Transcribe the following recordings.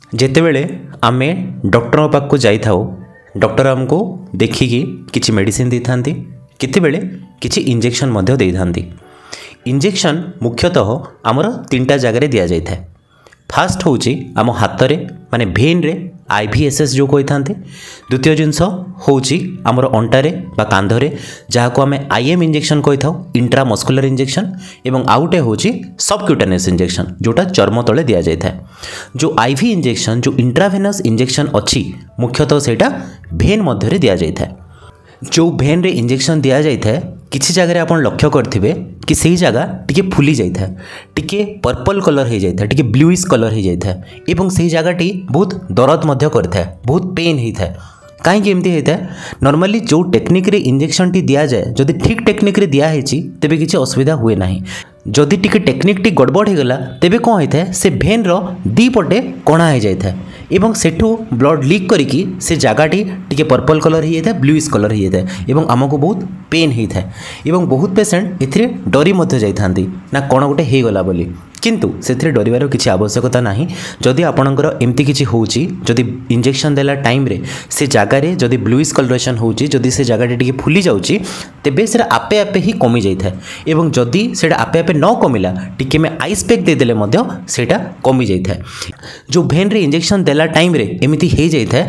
ଯେତେବେଳେ ଆମେ ଡକ୍ଟର ପାଖକୁ ଯାଇଥାଉ ଡକ୍ଟର ଆମକୁ ଦେଖିକି କିଛି ମେଡ଼ିସିନ ଦେଇଥାନ୍ତି, କେତେବେଳେ କିଛି ଇଞ୍ଜେକ୍ସନ୍ ମଧ୍ୟ ଦେଇଥାନ୍ତି। ଇଞ୍ଜେକ୍ସନ୍ ମୁଖ୍ୟତଃ ଆମର ତିନିଟା ଜାଗାରେ ଦିଆଯାଇଥାଏ। ଫାଷ୍ଟ ହେଉଛି ଆମ ହାତରେ ମାନେ ଭେନ୍ରେ IVSS ଯେଉଁ କହିଥାନ୍ତି। ଦ୍ୱିତୀୟ ଜିନିଷ ହେଉଛି ଆମର ଅଣ୍ଟାରେ ବା କାନ୍ଧରେ ଯାହାକୁ ଆମେ IM ଇଞ୍ଜେକ୍ସନ୍ କହିଥାଉ, ଇଣ୍ଟ୍ରାମସ୍କୁଲାର ଇଞ୍ଜେକ୍ସନ୍। ଏବଂ ଆଉ ଗୋଟେ ହେଉଛି ସବକ୍ୟୁଟାନିୟସ୍ ଇଞ୍ଜେକ୍ସନ୍ ଯେଉଁଟା ଚର୍ମ ତଳେ ଦିଆଯାଇଥାଏ। ଯେଉଁ IV ଇଞ୍ଜେକ୍ସନ୍ ଯେଉଁ ଇଣ୍ଟ୍ରାଭେନସ୍ ଇଞ୍ଜେକ୍ସନ୍ ଅଛି ମୁଖ୍ୟତଃ ସେଇଟା ଭେନ୍ ମଧ୍ୟରେ ଦିଆଯାଇଥାଏ। ଯେଉଁ ଭେନ୍ରେ ଇଞ୍ଜେକ୍ସନ୍ ଦିଆଯାଇଥାଏ କିଛି ଜାଗାରେ ଆପଣ ଲକ୍ଷ୍ୟ କରିଥିବେ कि ସେହି ଜାଗା ଟିକେ ଫୁଲି ଯାଇଥାଏ, ଟିକେ ପର୍ପଲ୍ କଲର୍ ହେଇଯାଇଥାଏ, ଟିକେ ବ୍ଲୁଇସ୍ କଲର୍ ହେଇଯାଇଥାଏ ଏବଂ ସେହି ଜାଗାଟି ବହୁତ ଦରଦ ମଧ୍ୟ କରିଥାଏ, ବହୁତ ପେନ୍ ହେଇଥାଏ। କାହିଁକି ଏମିତି ହେଇଥାଏ? ନର୍ମାଲି ଯେଉଁ ଟେକ୍ନିକ୍ରେ ଇଞ୍ଜେକ୍ସନ୍ଟି ଦିଆଯାଏ ଯଦି ଠିକ୍ ଟେକ୍ନିକ୍ରେ ଦିଆହେଇଛି ତେବେ କିଛି ଅସୁବିଧା ହୁଏ ନାହିଁ। ଯଦି ଟିକେ ଟେକ୍ନିକ୍ଟି ଗଡ଼ବଡ଼ ହେଇଗଲା ତେବେ କ'ଣ ହେଇଥାଏ, ସେ ଭେନ୍ର ଦୁଇ ପଟେ କଣା ହେଇଯାଇଥାଏ ଏବଂ ସେଠୁ ବ୍ଲଡ଼ ଲିକ୍ କରିକି ସେ ଜାଗାଟି ଟିକେ ପର୍ପଲ୍ କଲର୍ ହେଇଯାଇଥାଏ, ବ୍ଲୁଇସ୍ କଲର୍ ହେଇଯାଇଥାଏ ଏବଂ ଆମକୁ ବହୁତ ପେନ୍ ହେଇଥାଏ ଏବଂ ବହୁତ ପେସେଣ୍ଟ ଏଥିରେ ଡରି ମଧ୍ୟ ଯାଇଥାନ୍ତି ନା କ'ଣ ଗୋଟେ ହେଇଗଲା ବୋଲି। କିନ୍ତୁ ସେଥିରେ ଡରିବାର କିଛି ଆବଶ୍ୟକତା ନାହିଁ। ଯଦି ଆପଣଙ୍କର ଏମିତି କିଛି ହେଉଛି, ଯଦି ଇଞ୍ଜେକ୍ସନ୍ ଦେଲା ଟାଇମ୍ରେ ସେ ଜାଗାରେ ଯଦି ବ୍ଲୁଇସ୍ କଲରେସନ୍ ହେଉଛି, ଯଦି ସେ ଜାଗାଟି ଟିକେ ଫୁଲି ଯାଉଛି ତେବେ ସେଇଟା ଆପେ ଆପେ ହିଁ କମି ଯାଇଥାଏ ଏବଂ ଯଦି ସେଇଟା ଆପେ ଆପେ ନ କମିଲା ଟିକେ ଆମେ ଆଇସ୍ ପ୍ୟାକ୍ ଦେଇଦେଲେ ମଧ୍ୟ ସେଇଟା କମି ଯାଇଥାଏ। ଯେଉଁ ଭେନ୍ରେ ଇଞ୍ଜେକ୍ସନ୍ ଦେଲା ଟାଇମ୍ରେ ଏମିତି ହେଇଯାଇଥାଏ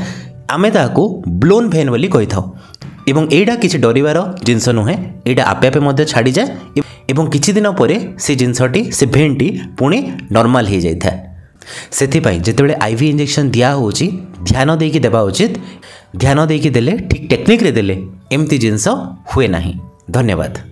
ଆମେ ତାହାକୁ ବ୍ଲୋନ୍ ଭେନ୍ ବୋଲି କହିଥାଉ ଏବଂ ଏଇଟା କିଛି ଡରିବାର ଜିନିଷ ନୁହେଁ, ଏଇଟା ଆପେ ଆପେ ମଧ୍ୟ ଛାଡ଼ିଯାଏ ଏବଂ କିଛି ଦିନ ପରେ ସେ ଜିନିଷଟି ସେ ଭେନ୍ଟି ପୁଣି ନର୍ମାଲ୍ ହେଇଯାଇଥାଏ। ସେଥିପାଇଁ ଯେତେବେଳେ IV ଇଞ୍ଜେକ୍ସନ୍ ଦିଆହେଉଛି ଧ୍ୟାନ ଦେଇକି ଦେବା ଉଚିତ। ଧ୍ୟାନ ଦେଇକି ଦେଲେ, ଠିକ୍ ଟେକ୍ନିକ୍ରେ ଦେଲେ ଏମିତି ଜିନିଷ ହୁଏ ନାହିଁ। ଧନ୍ୟବାଦ।